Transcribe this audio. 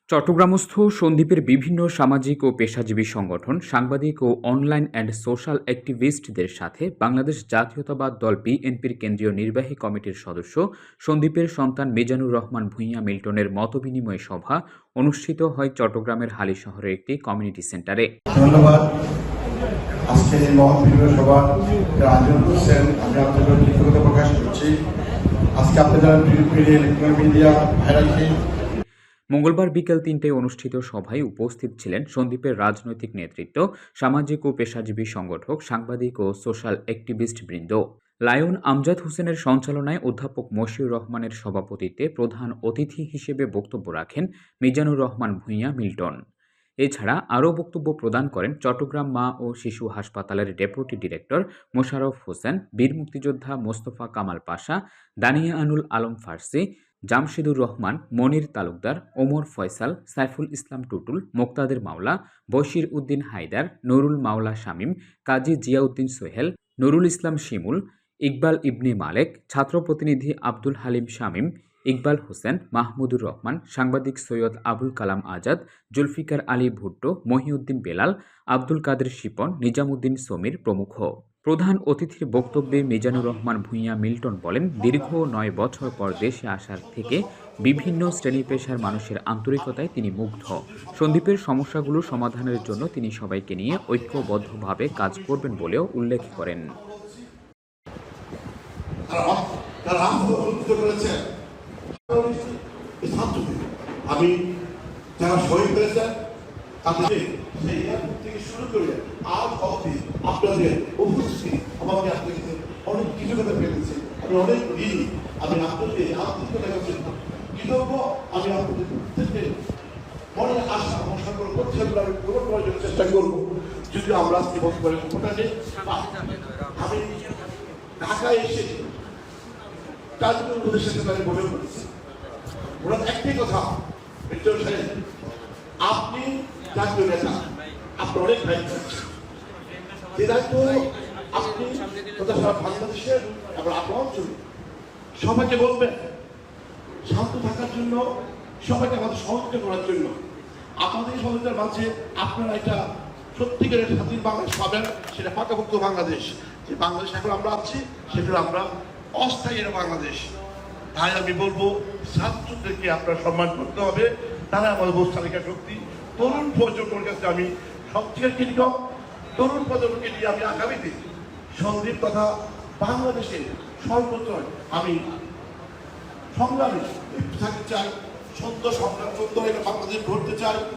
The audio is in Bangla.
চট্টগ্রামস্থ সন্দ্বীপের বিভিন্ন সামাজিক ও পেশাজীবী সংগঠন, সাংবাদিক ও অনলাইন অ্যান্ড সোশ্যাল অ্যাক্টিভিস্টদের সাথে বাংলাদেশ জাতীয়তাবাদ দল বিএনপির কেন্দ্রীয় নির্বাহী কমিটির সদস্য সন্দ্বীপের সন্তান মিজানুর রহমান ভূঁইয়া মিল্টনের মতবিনিময় সভা অনুষ্ঠিত হয় চট্টগ্রামের হালি শহরের একটি কমিউনিটি সেন্টারে। ধন্যবাদ। আজকের এই মহৎ বিনিময় সভা আয়োজন করছেন, আমি আপনাদের কৃতজ্ঞতা প্রকাশ করছি। আজকে আপনারা ইলেকট্রনিক মিডিয়া ভাইরালকে মঙ্গলবার বিকেল ৩টায় অনুষ্ঠিত সভায় উপস্থিত ছিলেন সন্দ্বীপের রাজনৈতিক নেতৃত্ব, সামাজিক ও পেশাজীবী সংগঠক, সাংবাদিক ও সোশ্যাল অ্যাক্টিভিস্টবৃন্দ। লায়ন আমজাদ হোসেনের সঞ্চালনায় অধ্যাপক মশিউর রহমানের সভাপতিত্বে প্রধান অতিথি হিসেবে বক্তব্য রাখেন মিজানুর রহমান ভূঁইয়া মিল্টন। এছাড়া আরও বক্তব্য প্রদান করেন চট্টগ্রাম মা ও শিশু হাসপাতালের ডেপুটি ডিরেক্টর মোশাররফ হোসেন, বীর মুক্তিযোদ্ধা মোস্তফা কামাল পাশা, দানিয়া আনুল আলম ফার্সি, জামশেদুর রহমান, মনির তালুকদার, ওমর ফয়সাল, সাইফুল ইসলাম টুটুল, মোক্তাদের মাওলা, বশির উদ্দিন হায়দার, নুরুল মাওলা শামীম, কাজী জিয়াউদ্দিন সোহেল, নুরুল ইসলাম শিমুল, ইকবাল ইবনে মালেক, ছাত্র প্রতিনিধি আব্দুল হালিম শামীম, ইকবাল হোসেন, মাহমুদুর রহমান, সাংবাদিক সৈয়দ আবুল কালাম আজাদ, জুলফিকার আলী ভুট্টো, মহিউদ্দিন বেলাল, আব্দুল কাদের শিপন, নিজামুদ্দিন সমীর প্রমুখ। প্রধান অতিথির বক্তব্যে মিজানুর রহমান ভূঁইয়া মিল্টন বলেন, দীর্ঘ ৯ বছর পর দেশে আসার থেকে বিভিন্ন শ্রেণী পেশার মানুষের আন্তরিকতায় তিনি মুগ্ধ। সন্দ্বীপের সমস্যাগুলো সমাধানের জন্য তিনি সবাইকে নিয়ে ঐক্যবদ্ধভাবে কাজ করবেন বলেও উল্লেখ করেন। আমি যারা শহীদ হয়েছেন তাদের থেকে শুরু করে আজ অবধি আপনাদের উপস্থিতি আমাকে আপনাকে অনেক কিছু কথা পেয়েছি। আমি অনেক দিন আমি আপনাদের আত্মীয়তা জন্য কৃতজ্ঞ। আমি আপনাদের থেকে অনেক আশা ভরসা করছি, আমি পূরণ করার জন্য চেষ্টা করবো। যদি আমরা আজকে বলতে পারি আমি ঢাকায় এসে কাজগুলো উপদেশের সাথে আমি বলে করেছি, ওরা একটি কথা, আপনি জাতীয় নেতা, আপনার অনেক দায়িত্ব আছে। যে দায়িত্ব আপনি বাংলাদেশের এবং আপনার অঞ্চলে সবাইকে বলবেন শান্ত থাকার জন্য, সবাইকে আমাদের সহযোগিতা করার জন্য। আপনাদের সহযোগিতার মাঝে আপনারা একটা সত্যিকারের স্বাধীন বাংলাদেশ পাবেন, সেটা পাকাপোক্ত বাংলাদেশ। যে বাংলাদেশ এখন আমরা আছি সেটা আমরা অস্থায়ী বাংলাদেশ। তাই আমি বলবো ছাত্রদেরকে আপনারা সম্মান করতে হবে, তারা আমাদের বস্তালিকা শক্তি। তরুণ প্রজন্মের কাছে আমি সবথেকে কৃতজ্ঞ। তরুণ প্রজন্মকে নিয়ে আমি আগামীতে সন্দ্বীপ তথা বাংলাদেশের সর্বত্র আমি সংগ্রামী থাকতে চাই, সুন্দর সংগ্রাম সুন্দর বাংলাদেশ গড়তে চাই।